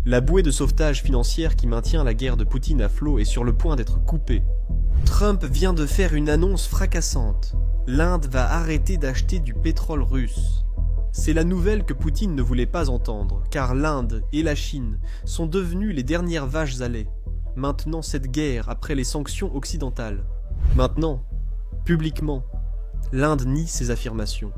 La bouée de sauvetage financière qui maintient la guerre de Poutine à flot est sur le point d'être coupée. Trump vient de faire une annonce fracassante. L'Inde va arrêter d'acheter du pétrole russe. C'est la nouvelle que Poutine ne voulait pas entendre, car l'Inde et la Chine sont devenues les dernières vaches à lait. Maintenant cette guerre après les sanctions occidentales. Maintenant, publiquement, l'Inde nie ces affirmations.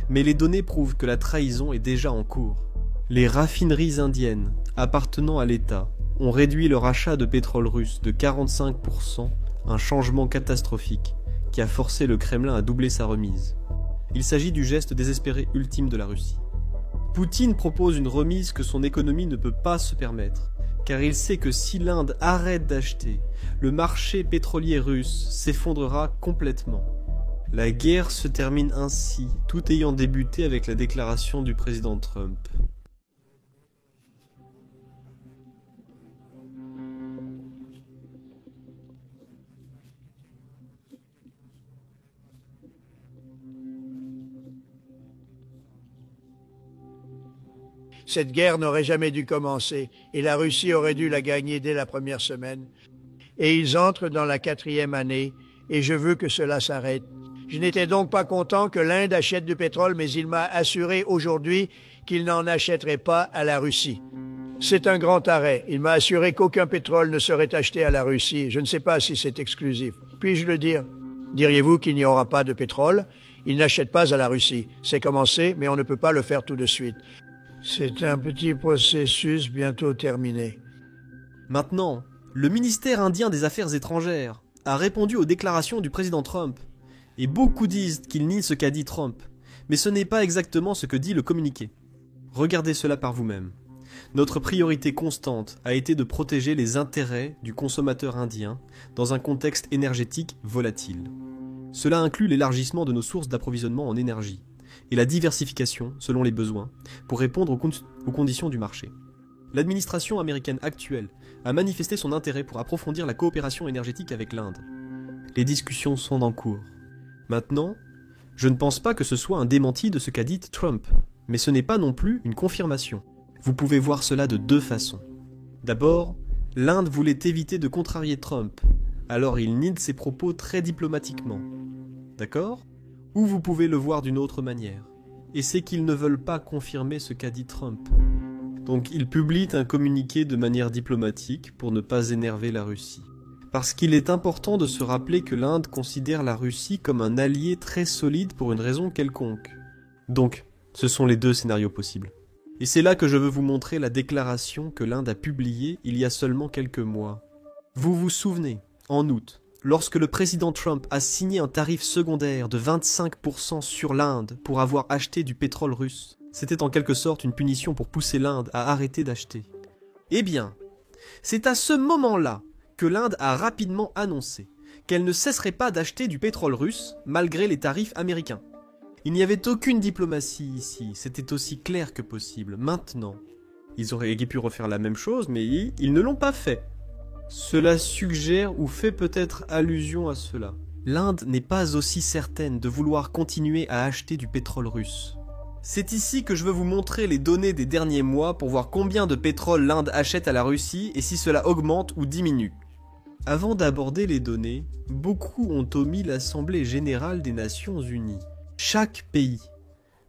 Mais les données prouvent que la trahison est déjà en cours. Les raffineries indiennes appartenant à l'État ont réduit leur achat de pétrole russe de 45%, un changement catastrophique qui a forcé le Kremlin à doubler sa remise. Il s'agit du geste désespéré ultime de la Russie. Poutine propose une remise que son économie ne peut pas se permettre, car il sait que si l'Inde arrête d'acheter, le marché pétrolier russe s'effondrera complètement. La guerre se termine ainsi, tout ayant débuté avec la déclaration du président Trump. Cette guerre n'aurait jamais dû commencer et la Russie aurait dû la gagner dès la première semaine. Et ils entrent dans la 4e année et je veux que cela s'arrête. Je n'étais donc pas content que l'Inde achète du pétrole, mais il m'a assuré aujourd'hui qu'il n'en achèterait pas à la Russie. C'est un grand arrêt. Il m'a assuré qu'aucun pétrole ne serait acheté à la Russie. Je ne sais pas si c'est exclusif. Puis-je le dire? Diriez-vous qu'il n'y aura pas de pétrole? Il n'achète pas à la Russie. C'est commencé, mais on ne peut pas le faire tout de suite. C'est un petit processus bientôt terminé. Maintenant, le ministère indien des Affaires étrangères a répondu aux déclarations du président Trump. Et beaucoup disent qu'il nie ce qu'a dit Trump, mais ce n'est pas exactement ce que dit le communiqué. Regardez cela par vous-même. Notre priorité constante a été de protéger les intérêts du consommateur indien dans un contexte énergétique volatile. Cela inclut l'élargissement de nos sources d'approvisionnement en énergie et la diversification selon les besoins pour répondre aux conditions du marché. L'administration américaine actuelle a manifesté son intérêt pour approfondir la coopération énergétique avec l'Inde. Les discussions sont en cours. Maintenant, je ne pense pas que ce soit un démenti de ce qu'a dit Trump, mais ce n'est pas non plus une confirmation. Vous pouvez voir cela de deux façons. D'abord, l'Inde voulait éviter de contrarier Trump, alors il nie ses propos très diplomatiquement. D'accord ? Ou vous pouvez le voir d'une autre manière, et c'est qu'ils ne veulent pas confirmer ce qu'a dit Trump. Donc ils publient un communiqué de manière diplomatique pour ne pas énerver la Russie. Parce qu'il est important de se rappeler que l'Inde considère la Russie comme un allié très solide pour une raison quelconque. Donc, ce sont les deux scénarios possibles. Et c'est là que je veux vous montrer la déclaration que l'Inde a publiée il y a seulement quelques mois. Vous vous souvenez, en août, lorsque le président Trump a signé un tarif secondaire de 25% sur l'Inde pour avoir acheté du pétrole russe, c'était en quelque sorte une punition pour pousser l'Inde à arrêter d'acheter. Eh bien, c'est à ce moment-là que l'Inde a rapidement annoncé qu'elle ne cesserait pas d'acheter du pétrole russe malgré les tarifs américains. Il n'y avait aucune diplomatie ici, c'était aussi clair que possible. Maintenant, ils auraient pu refaire la même chose, mais ils ne l'ont pas fait. Cela suggère ou fait peut-être allusion à cela. L'Inde n'est pas aussi certaine de vouloir continuer à acheter du pétrole russe. C'est ici que je veux vous montrer les données des derniers mois pour voir combien de pétrole l'Inde achète à la Russie et si cela augmente ou diminue. Avant d'aborder les données, beaucoup ont omis l'Assemblée générale des Nations Unies. Chaque pays,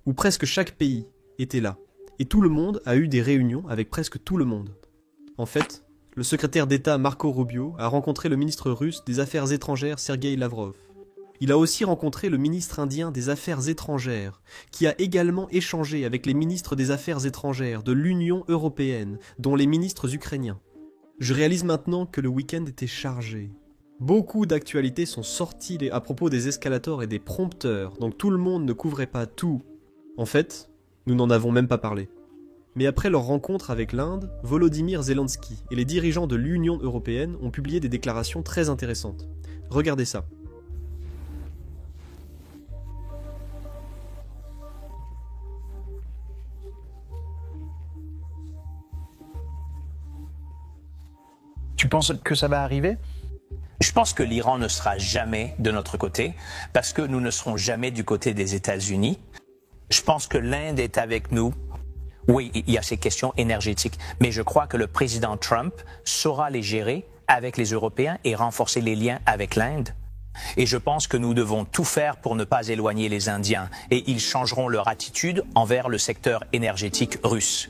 ou presque chaque pays, était là. Et tout le monde a eu des réunions avec presque tout le monde. En fait, le secrétaire d'État Marco Rubio a rencontré le ministre russe des Affaires étrangères Sergueï Lavrov. Il a aussi rencontré le ministre indien des Affaires étrangères, qui a également échangé avec les ministres des Affaires étrangères de l'Union européenne, dont les ministres ukrainiens. Je réalise maintenant que le week-end était chargé. Beaucoup d'actualités sont sorties à propos des escalators et des prompteurs, donc tout le monde ne couvrait pas tout. En fait, nous n'en avons même pas parlé. Mais après leur rencontre avec l'Inde, Volodymyr Zelensky et les dirigeants de l'Union européenne ont publié des déclarations très intéressantes. Regardez ça. Tu penses que ça va arriver ? Je pense que l'Iran ne sera jamais de notre côté, parce que nous ne serons jamais du côté des États-Unis. Je pense que l'Inde est avec nous. Oui, il y a ces questions énergétiques, mais je crois que le président Trump saura les gérer avec les Européens et renforcer les liens avec l'Inde. Et je pense que nous devons tout faire pour ne pas éloigner les Indiens, et ils changeront leur attitude envers le secteur énergétique russe.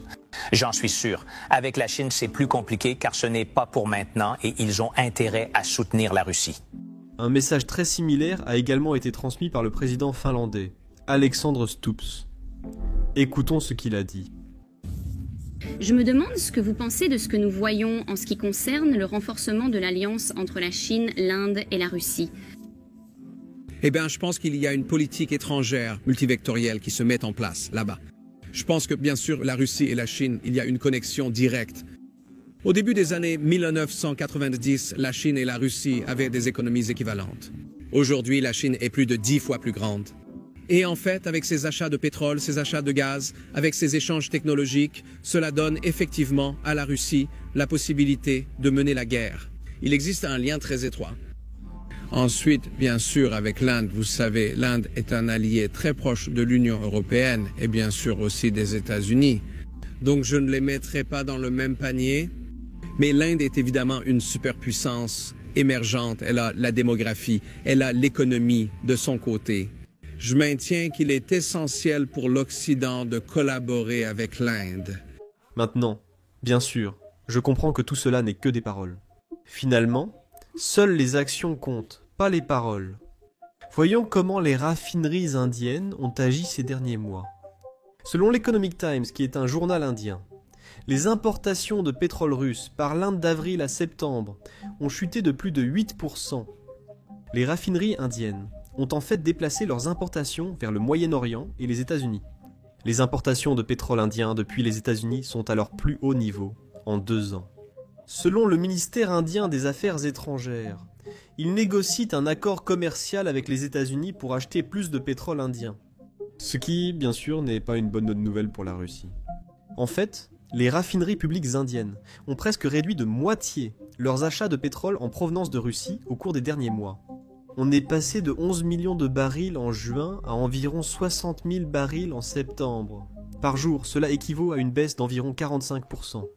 J'en suis sûr. Avec la Chine, c'est plus compliqué car ce n'est pas pour maintenant et ils ont intérêt à soutenir la Russie. Un message très similaire a également été transmis par le président finlandais, Alexander Stubbs. Écoutons ce qu'il a dit. Je me demande ce que vous pensez de ce que nous voyons en ce qui concerne le renforcement de l'alliance entre la Chine, l'Inde et la Russie. Eh bien, je pense qu'il y a une politique étrangère multivectorielle qui se met en place là-bas. Je pense que, bien sûr, la Russie et la Chine, il y a une connexion directe. Au début des années 1990, la Chine et la Russie avaient des économies équivalentes. Aujourd'hui, la Chine est plus de 10 fois plus grande. Et en fait, avec ses achats de pétrole, ses achats de gaz, avec ses échanges technologiques, cela donne effectivement à la Russie la possibilité de mener la guerre. Il existe un lien très étroit. Ensuite, bien sûr, avec l'Inde, vous savez, l'Inde est un allié très proche de l'Union européenne et bien sûr aussi des États-Unis. Donc je ne les mettrai pas dans le même panier. Mais l'Inde est évidemment une superpuissance émergente. Elle a la démographie, elle a l'économie de son côté. Je maintiens qu'il est essentiel pour l'Occident de collaborer avec l'Inde. Maintenant, bien sûr, je comprends que tout cela n'est que des paroles. Finalement, seules les actions comptent, pas les paroles. Voyons comment les raffineries indiennes ont agi ces derniers mois. Selon l'Economic Times, qui est un journal indien, les importations de pétrole russe par l'Inde d'avril à septembre ont chuté de plus de 8%. Les raffineries indiennes ont en fait déplacé leurs importations vers le Moyen-Orient et les États-Unis. Les importations de pétrole indien depuis les États-Unis sont à leur plus haut niveau en 2 ans. Selon le ministère indien des Affaires étrangères, ils négocient un accord commercial avec les États-Unis pour acheter plus de pétrole indien. Ce qui, bien sûr, n'est pas une bonne nouvelle pour la Russie. En fait, les raffineries publiques indiennes ont presque réduit de moitié leurs achats de pétrole en provenance de Russie au cours des derniers mois. On est passé de 11 millions de barils en juin à environ 60 000 barils en septembre. Par jour, cela équivaut à une baisse d'environ 45%.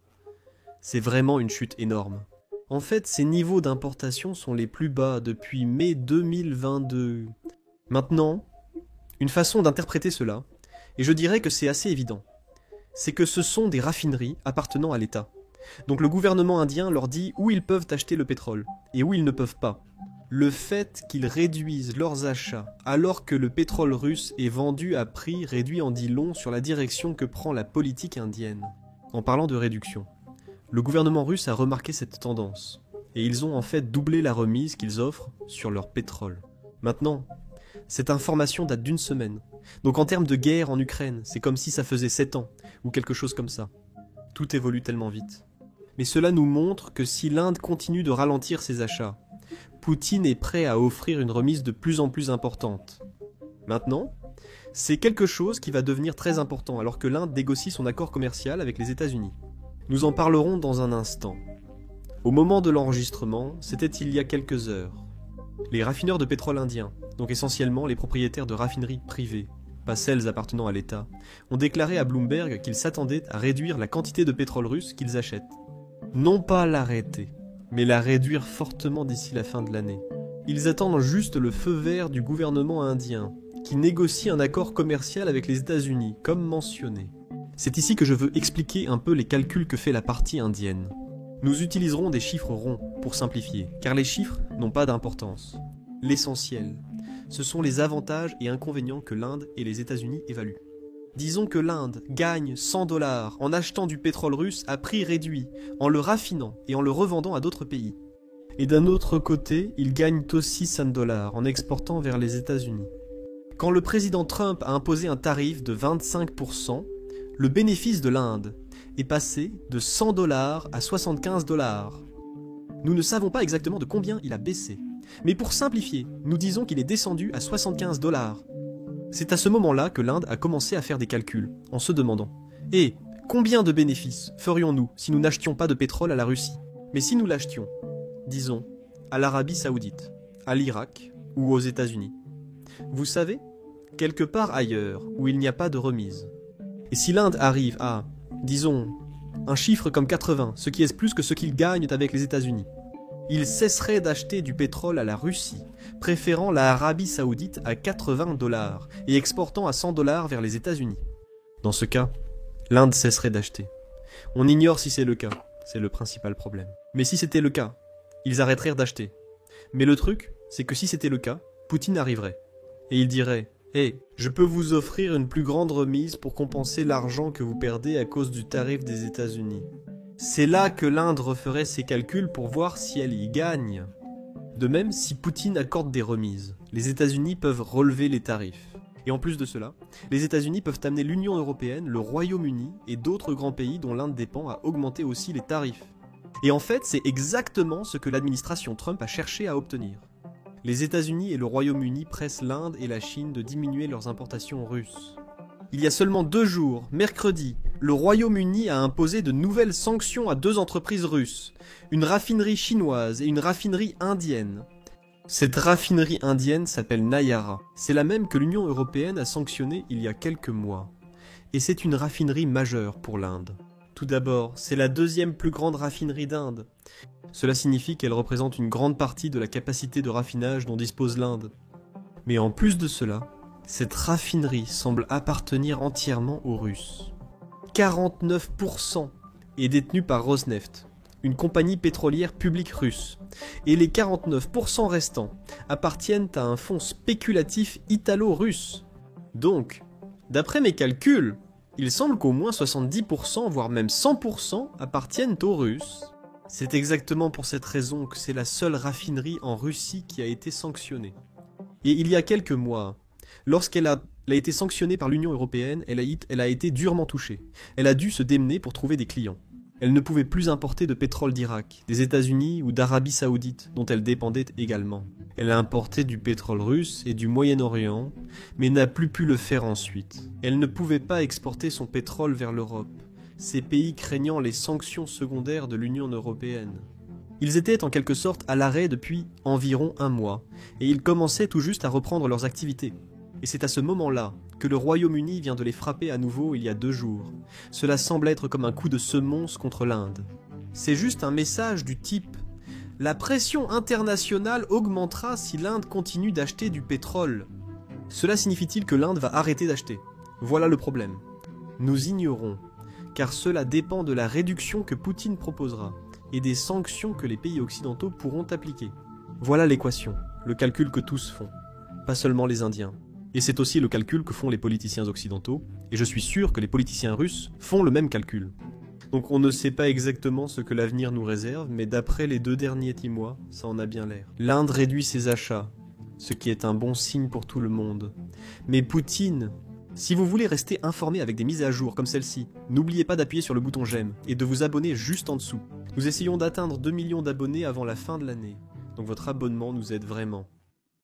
C'est vraiment une chute énorme. En fait, ces niveaux d'importation sont les plus bas depuis mai 2022. Maintenant, une façon d'interpréter cela, et je dirais que c'est assez évident, c'est que ce sont des raffineries appartenant à l'État. Donc le gouvernement indien leur dit où ils peuvent acheter le pétrole, et où ils ne peuvent pas. Le fait qu'ils réduisent leurs achats alors que le pétrole russe est vendu à prix réduit en dit long sur la direction que prend la politique indienne. En parlant de réduction, le gouvernement russe a remarqué cette tendance, et ils ont en fait doublé la remise qu'ils offrent sur leur pétrole. Maintenant, cette information date d'1 semaine, donc en termes de guerre en Ukraine, c'est comme si ça faisait 7 ans, ou quelque chose comme ça. Tout évolue tellement vite. Mais cela nous montre que si l'Inde continue de ralentir ses achats, Poutine est prêt à offrir une remise de plus en plus importante. Maintenant, c'est quelque chose qui va devenir très important alors que l'Inde négocie son accord commercial avec les États-Unis. Nous en parlerons dans un instant. Au moment de l'enregistrement, c'était il y a quelques heures. Les raffineurs de pétrole indiens, donc essentiellement les propriétaires de raffineries privées, pas celles appartenant à l'État, ont déclaré à Bloomberg qu'ils s'attendaient à réduire la quantité de pétrole russe qu'ils achètent. Non pas l'arrêter, mais la réduire fortement d'ici la fin de l'année. Ils attendent juste le feu vert du gouvernement indien, qui négocie un accord commercial avec les États-Unis, comme mentionné. C'est ici que je veux expliquer un peu les calculs que fait la partie indienne. Nous utiliserons des chiffres ronds pour simplifier, car les chiffres n'ont pas d'importance. L'essentiel, ce sont les avantages et inconvénients que l'Inde et les États-Unis évaluent. Disons que l'Inde gagne 100 $ en achetant du pétrole russe à prix réduit, en le raffinant et en le revendant à d'autres pays. Et d'un autre côté, ils gagnent aussi 100 $ en exportant vers les États-Unis. Quand le président Trump a imposé un tarif de 25%, le bénéfice de l'Inde est passé de 100 $ à 75 $. Nous ne savons pas exactement de combien il a baissé. Mais pour simplifier, nous disons qu'il est descendu à 75 $. C'est à ce moment-là que l'Inde a commencé à faire des calculs, en se demandant « Et combien de bénéfices ferions-nous si nous n'achetions pas de pétrole à la Russie ? Mais si nous l'achetions, disons, à l'Arabie Saoudite, à l'Irak ou aux États-Unis. Vous savez, quelque part ailleurs où il n'y a pas de remise. Et si l'Inde arrive à, disons, un chiffre comme 80, ce qui est plus que ce qu'ils gagnent avec les États-Unis, ils cesseraient d'acheter du pétrole à la Russie, préférant la Arabie Saoudite à 80 $ et exportant à 100 $ vers les États-Unis. Dans ce cas, l'Inde cesserait d'acheter. On ignore si c'est le cas, c'est le principal problème. Mais si c'était le cas, ils arrêteraient d'acheter. Mais le truc, c'est que si c'était le cas, Poutine arriverait. Et il dirait « Hey, je peux vous offrir une plus grande remise pour compenser l'argent que vous perdez à cause du tarif des États-Unis. » C'est là que l'Inde referait ses calculs pour voir si elle y gagne. De même, si Poutine accorde des remises, les États-Unis peuvent relever les tarifs. Et en plus de cela, les États-Unis peuvent amener l'Union européenne, le Royaume-Uni et d'autres grands pays dont l'Inde dépend à augmenter aussi les tarifs. Et en fait, c'est exactement ce que l'administration Trump a cherché à obtenir. Les États-Unis et le Royaume-Uni pressent l'Inde et la Chine de diminuer leurs importations russes. Il y a seulement 2 jours, mercredi, le Royaume-Uni a imposé de nouvelles sanctions à 2 entreprises russes, une raffinerie chinoise et une raffinerie indienne. Cette raffinerie indienne s'appelle Nayara. C'est la même que l'Union européenne a sanctionnée il y a quelques mois. Et c'est une raffinerie majeure pour l'Inde. Tout d'abord, c'est la 2e plus grande raffinerie d'Inde. Cela signifie qu'elle représente une grande partie de la capacité de raffinage dont dispose l'Inde. Mais en plus de cela, cette raffinerie semble appartenir entièrement aux Russes. 49% est détenue par Rosneft, une compagnie pétrolière publique russe, et les 49% restants appartiennent à un fonds spéculatif italo-russe. Donc, d'après mes calculs, il semble qu'au moins 70%, voire même 100% appartiennent aux Russes. C'est exactement pour cette raison que c'est la seule raffinerie en Russie qui a été sanctionnée. Et il y a quelques mois, lorsqu'elle a été sanctionnée par l'Union européenne, elle a été durement touchée. Elle a dû se démener pour trouver des clients. Elle ne pouvait plus importer de pétrole d'Irak, des États-Unis ou d'Arabie Saoudite, dont elle dépendait également. Elle a importé du pétrole russe et du Moyen-Orient, mais n'a plus pu le faire ensuite. Elle ne pouvait pas exporter son pétrole vers l'Europe, ces pays craignant les sanctions secondaires de l'Union européenne. Ils étaient en quelque sorte à l'arrêt depuis environ 1 mois, et ils commençaient tout juste à reprendre leurs activités. Et c'est à ce moment-là que le Royaume-Uni vient de les frapper à nouveau il y a 2 jours. Cela semble être comme un coup de semonce contre l'Inde. C'est juste un message du type « La pression internationale augmentera si l'Inde continue d'acheter du pétrole. » Cela signifie-t-il que l'Inde va arrêter d'acheter? Voilà le problème. Nous ignorons, car cela dépend de la réduction que Poutine proposera et des sanctions que les pays occidentaux pourront appliquer. Voilà l'équation, le calcul que tous font, pas seulement les Indiens. Et c'est aussi le calcul que font les politiciens occidentaux, et je suis sûr que les politiciens russes font le même calcul. Donc on ne sait pas exactement ce que l'avenir nous réserve, mais d'après les 2 derniers mois, ça en a bien l'air. L'Inde réduit ses achats, ce qui est un bon signe pour tout le monde. Mais Poutine, si vous voulez rester informé avec des mises à jour comme celle-ci, n'oubliez pas d'appuyer sur le bouton j'aime et de vous abonner juste en dessous. Nous essayons d'atteindre 2 millions d'abonnés avant la fin de l'année, donc votre abonnement nous aide vraiment.